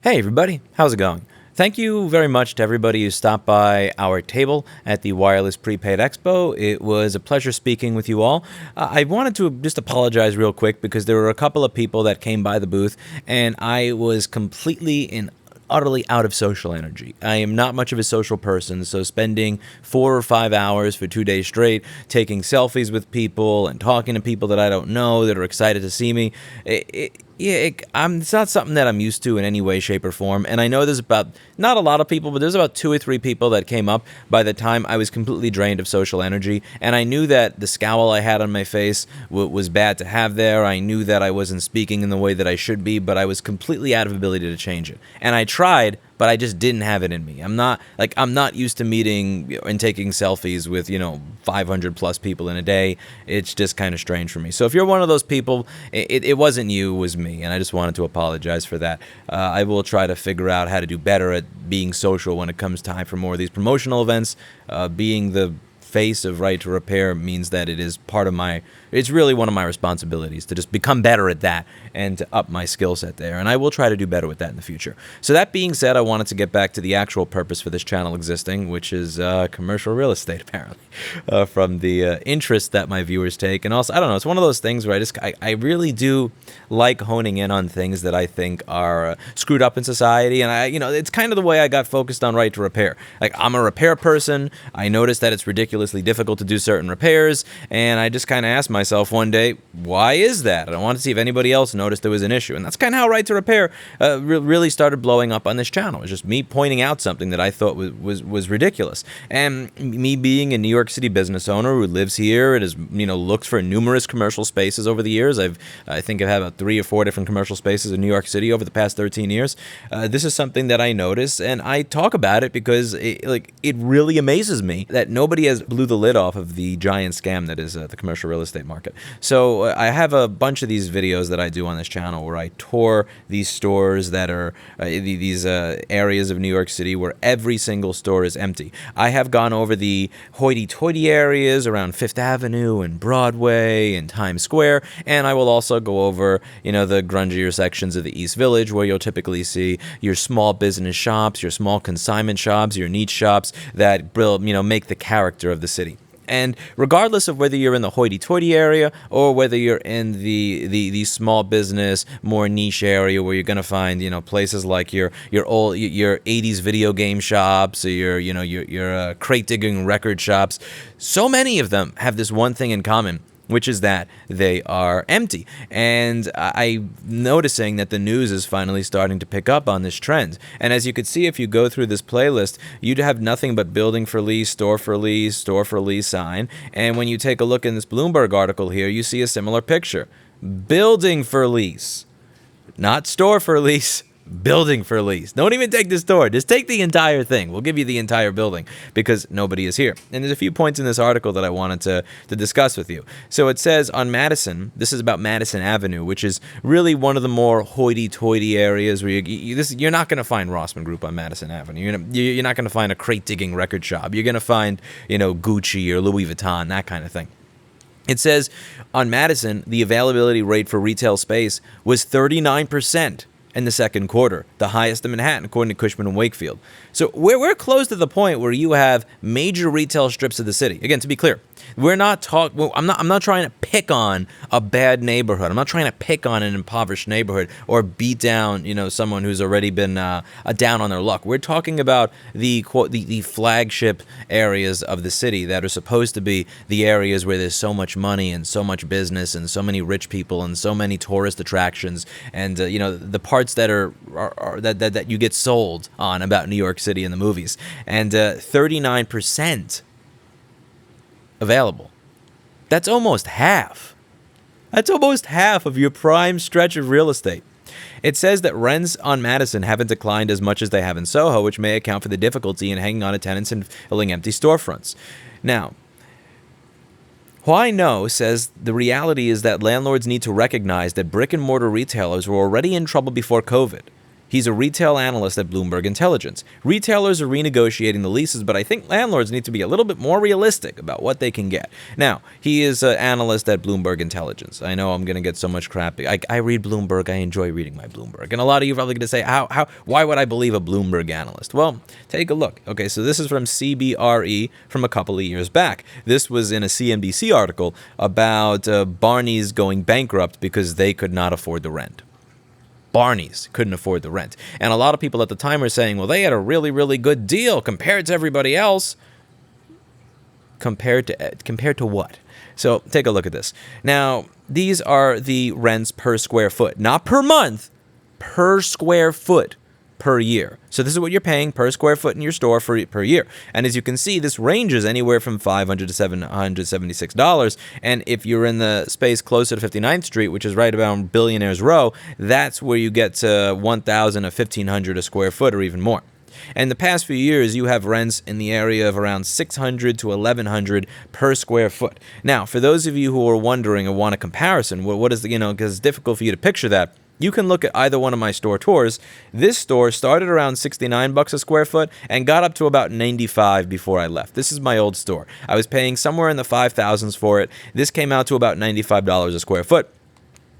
Hey everybody, how's it going? Thank you very much to everybody who stopped by our table at the Wireless Prepaid Expo. It was a pleasure speaking with you all. I wanted to just apologize real quick because there were a couple of people that came by the booth and I was completely and utterly out of social energy. I am not much of a social person, so spending 4 or 5 hours for 2 days straight taking selfies with people and talking to people that I don't know that are excited to see me, it's not something that I'm used to in any way, shape, or form. And I know there's about, not a lot of people, but there's about 2 or 3 people that came up by the time I was completely drained of social energy. And I knew that the scowl I had on my face was bad to have there. I knew that I wasn't speaking in the way that I should be, but I was completely out of ability to change it. And I tried, but I just didn't have it in me. I'm not used to meeting and taking selfies with, 500 plus people in a day. It's just kind of strange for me. So if you're one of those people, it wasn't you, it was me. And I just wanted to apologize for that. I will try to figure out how to do better at being social when it comes time for more of these promotional events. Being the face of Right to Repair means that it's really one of my responsibilities to just become better at that and to up my skill set there. And I will try to do better with that in the future. So that being said, I wanted to get back to the actual purpose for this channel existing, which is commercial real estate, apparently, from the interest that my viewers take. And also, I don't know, it's one of those things where I really do like honing in on things that I think are screwed up in society. And it's kind of the way I got focused on Right to Repair. Like, I'm a repair person. I noticed that it's ridiculously difficult to do certain repairs, and I just kind of asked myself one day, why is that? And I wanted to see if anybody else noticed there was an issue. And that's kind of how Right to Repair really started blowing up on this channel. It was just me pointing out something that I thought was ridiculous. And me being a New York City business owner who lives here and has looked for numerous commercial spaces over the years. I think I've had about 3 or 4 different commercial spaces in New York City over the past 13 years. This is something that I notice, and I talk about it because it really amazes me that nobody has blew the lid off of the giant scam that is the commercial real estate market. So I have a bunch of these videos that I do on this channel where I tour these stores that are these areas of New York City where every single store is empty. I have gone over the hoity-toity areas around Fifth Avenue and Broadway and Times Square, and I will also go over the grungier sections of the East Village where you'll typically see your small business shops, your small consignment shops, your niche shops that make the character of the city. And regardless of whether you're in the hoity-toity area or whether you're in the small business, more niche area where you're going to find places like your 80s video game shops or your crate digging record shops, so many of them have this one thing in common, which is that they are empty. And I'm noticing that the news is finally starting to pick up on this trend. And as you could see, if you go through this playlist, you'd have nothing but building for lease, store for lease sign. And when you take a look in this Bloomberg article here, you see a similar picture. Building for lease, not store for lease. Building for lease. Don't even take the store. Just take the entire thing. We'll give you the entire building because nobody is here. And there's a few points in this article that I wanted to discuss with you. So it says on Madison, this is about Madison Avenue, which is really one of the more hoity-toity areas where you're not going to find Rossman Group on Madison Avenue. You're not going to find a crate digging record shop. You're going to find, Gucci or Louis Vuitton, that kind of thing. It says on Madison, the availability rate for retail space was 39%. In the second quarter, the highest in Manhattan, according to Cushman & Wakefield. So we're close to the point where you have major retail strips of the city. Again, to be clear, I'm not trying to pick on a bad neighborhood. I'm not trying to pick on an impoverished neighborhood or beat down, someone who's already been down on their luck. We're talking about the flagship areas of the city that are supposed to be the areas where there's so much money and so much business and so many rich people and so many tourist attractions and the parts that are that you get sold on about New York City in the movies. And 39% available. That's almost half. That's almost half of your prime stretch of real estate. It says that rents on Madison haven't declined as much as they have in Soho, which may account for the difficulty in hanging on to tenants and filling empty storefronts. Now, Why No says the reality is that landlords need to recognize that brick-and-mortar retailers were already in trouble before COVID. He's a retail analyst at Bloomberg Intelligence. Retailers are renegotiating the leases, but I think landlords need to be a little bit more realistic about what they can get. Now, he is an analyst at Bloomberg Intelligence. I know I'm going to get so much crap. I read Bloomberg. I enjoy reading my Bloomberg. And a lot of you are probably going to say, why would I believe a Bloomberg analyst? Well, take a look. Okay, so this is from CBRE from a couple of years back. This was in a CNBC article about Barney's going bankrupt because they could not afford the rent. Barney's couldn't afford the rent. And a lot of people at the time were saying, well, they had a really, really good deal compared to everybody else. Compared to what? So take a look at this. Now, these are the rents per square foot, not per month, per square foot per year. So this is what you're paying per square foot in your store per year. And as you can see, this ranges anywhere from $500 to $776. And if you're in the space closer to 59th Street, which is right about Billionaires Row, that's where you get to $1,000 to $1,500 a square foot or even more. And the past few years, you have rents in the area of around $600 to $1,100 per square foot. Now, for those of you who are wondering or want a comparison, what is because it's difficult for you to picture that, you can look at either one of my store tours. This store started around $69 a square foot and got up to about $95 before I left. This is my old store. I was paying somewhere in the $5,000s for it. This came out to about $95 a square foot.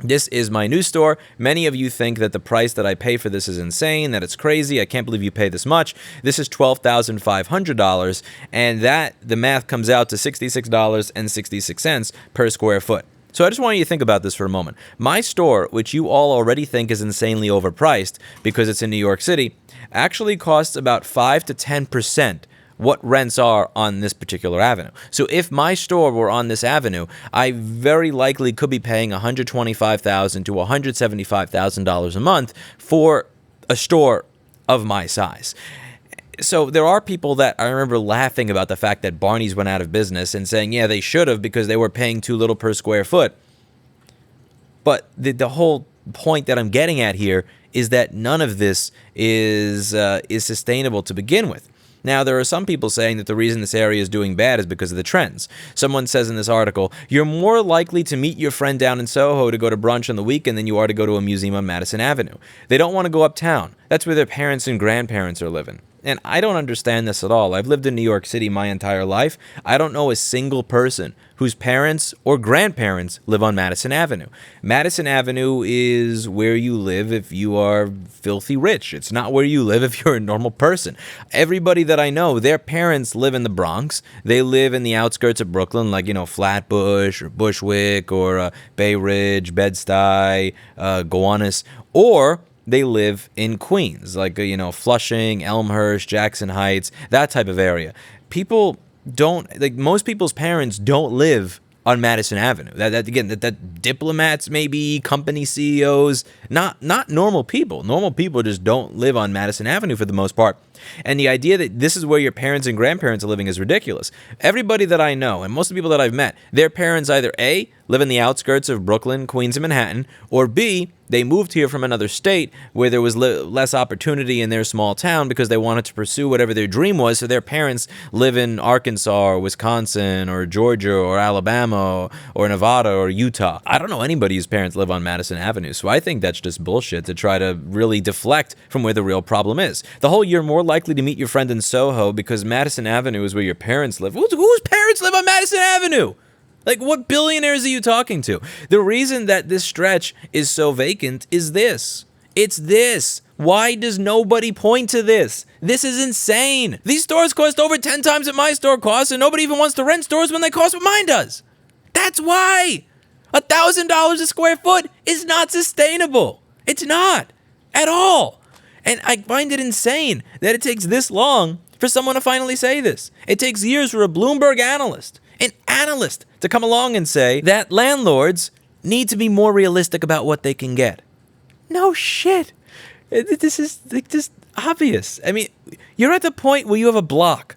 This is my new store. Many of you think that the price that I pay for this is insane, that it's crazy. I can't believe you pay this much. This is $12,500, and the math comes out to $66.66 per square foot. So I just want you to think about this for a moment. My store, which you all already think is insanely overpriced because it's in New York City, actually costs about 5 to 10% what rents are on this particular avenue. So if my store were on this avenue, I very likely could be paying $125,000 to $175,000 a month for a store of my size. So there are people that I remember laughing about the fact that Barney's went out of business and saying, yeah, they should have because they were paying too little per square foot. But the whole point that I'm getting at here is that none of this is sustainable to begin with. Now, there are some people saying that the reason this area is doing bad is because of the trends. Someone says in this article, you're more likely to meet your friend down in Soho to go to brunch on the weekend than you are to go to a museum on Madison Avenue. They don't want to go uptown. That's where their parents and grandparents are living. And I don't understand this at all. I've lived in New York City my entire life. I don't know a single person whose parents or grandparents live on Madison Avenue. Madison Avenue is where you live if you are filthy rich. It's not where you live if you're a normal person. Everybody that I know, their parents live in the Bronx. They live in the outskirts of Brooklyn, like, Flatbush or Bushwick or Bay Ridge, Bed-Stuy, Gowanus, or they live in Queens, like, Flushing, Elmhurst, Jackson Heights, that type of area. People don't, most people's parents don't live on Madison Avenue. That diplomats, maybe company CEOs, not normal people. Normal people just don't live on Madison Avenue for the most part. And the idea that this is where your parents and grandparents are living is ridiculous. Everybody that I know, and most of the people that I've met, their parents either A, live in the outskirts of Brooklyn, Queens, and Manhattan, or B, they moved here from another state where there was less opportunity in their small town because they wanted to pursue whatever their dream was, so their parents live in Arkansas or Wisconsin or Georgia or Alabama or Nevada or Utah. I don't know anybody whose parents live on Madison Avenue, so I think that's just bullshit to try to really deflect from where the real problem is. The whole you're more likely to meet your friend in Soho because Madison Avenue is where your parents live. Whose parents live on Madison Avenue? Like, what billionaires are you talking to? The reason that this stretch is so vacant is this. It's this. Why does nobody point to this? This is insane. These stores cost over 10 times what my store costs, and nobody even wants to rent stores when they cost what mine does. That's why. $1,000 a square foot is not sustainable. It's not. At all. And I find it insane that it takes this long for someone to finally say this. It takes years for a Bloomberg analyst, to come along and say that landlords need to be more realistic about what they can get. No shit. This is just obvious. I mean, you're at the point where you have a block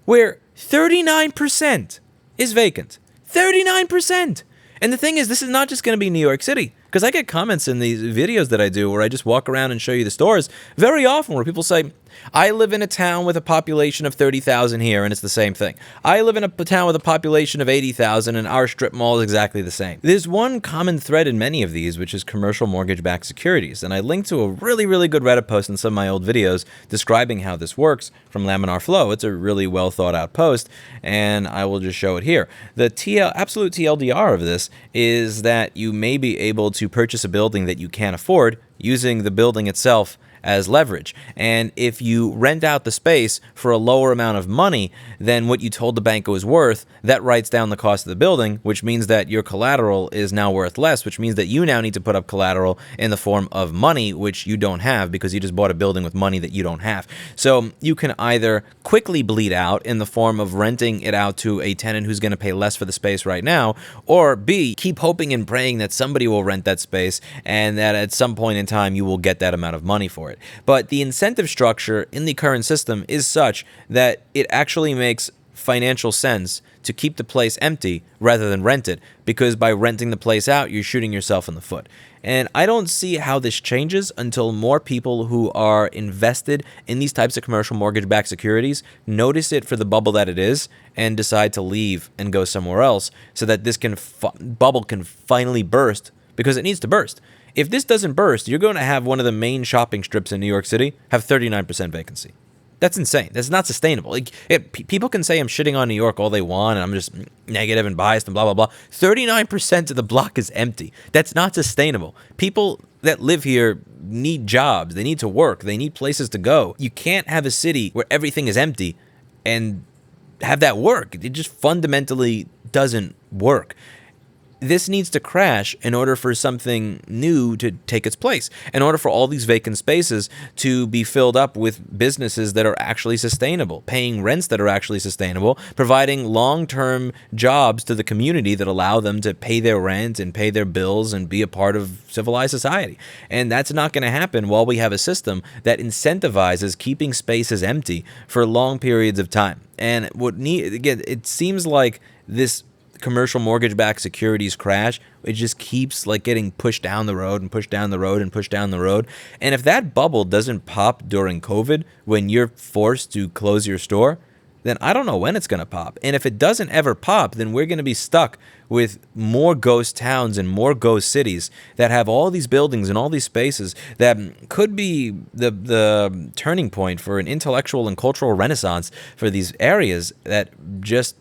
where 39% is vacant. 39%. And the thing is, this is not just going to be New York City. Because I get comments in these videos that I do where I just walk around and show you the stores very often where people say, I live in a town with a population of 30,000 here, and it's the same thing. I live in a town with a population of 80,000, and our strip mall is exactly the same. There's one common thread in many of these, which is commercial mortgage-backed securities, and I linked to a really, really good Reddit post in some of my old videos describing how this works from Laminar Flow. It's a really well thought out post, and I will just show it here. The absolute TLDR of this is that you may be able to purchase a building that you can't afford using the building itself as leverage. And if you rent out the space for a lower amount of money than what you told the bank it was worth, that writes down the cost of the building, which means that your collateral is now worth less, which means that you now need to put up collateral in the form of money, which you don't have because you just bought a building with money that you don't have. So you can either quickly bleed out in the form of renting it out to a tenant who's going to pay less for the space right now, or B, keep hoping and praying that somebody will rent that space and that at some point in time you will get that amount of money for it. But the incentive structure in the current system is such that it actually makes financial sense to keep the place empty rather than rent it, because by renting the place out, you're shooting yourself in the foot. And I don't see how this changes until more people who are invested in these types of commercial mortgage-backed securities notice it for the bubble that it is and decide to leave and go somewhere else so that this bubble can finally burst, because it needs to burst. If this doesn't burst, you're going to have one of the main shopping strips in New York City have 39% vacancy. That's insane. That's not sustainable. People can say I'm shitting on New York all they want and I'm just negative and biased and blah, blah, blah. 39% of the block is empty. That's not sustainable. People that live here need jobs. They need to work. They need places to go. You can't have a city where everything is empty and have that work. It just fundamentally doesn't work. This needs to crash in order for something new to take its place, in order for all these vacant spaces to be filled up with businesses that are actually sustainable, paying rents that are actually sustainable, providing long-term jobs to the community that allow them to pay their rent and pay their bills and be a part of civilized society. And that's not going to happen while we have a system that incentivizes keeping spaces empty for long periods of time. And again, it seems like this commercial mortgage-backed securities crash, it just keeps like getting pushed down the road and pushed down the road and pushed down the road. And if that bubble doesn't pop during COVID, when you're forced to close your store, then I don't know when it's going to pop. And if it doesn't ever pop, then we're going to be stuck with more ghost towns and more ghost cities that have all these buildings and all these spaces that could be the turning point for an intellectual and cultural renaissance for these areas that just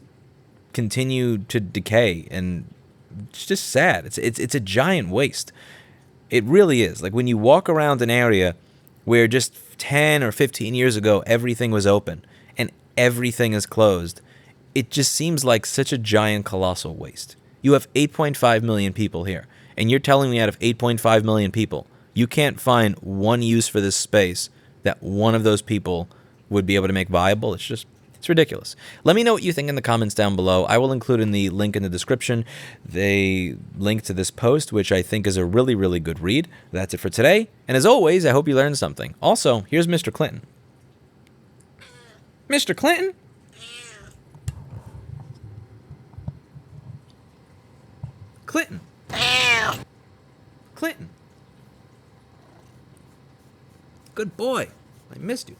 continue to decay, and it's just sad. It's a giant waste. It really is. Like when you walk around an area where just 10 or 15 years ago everything was open and everything is closed, it just seems like such a giant colossal waste. You have 8.5 million people here, and you're telling me out of 8.5 million people you can't find one use for this space that one of those people would be able to make viable. It's ridiculous. Let me know what you think in the comments down below. I will include in the link in the description the link to this post, which I think is a really, really good read. That's it for today. And as always, I hope you learned something. Also, here's Mr. Clinton. Mr. Clinton? Clinton. Clinton. Good boy. I missed you.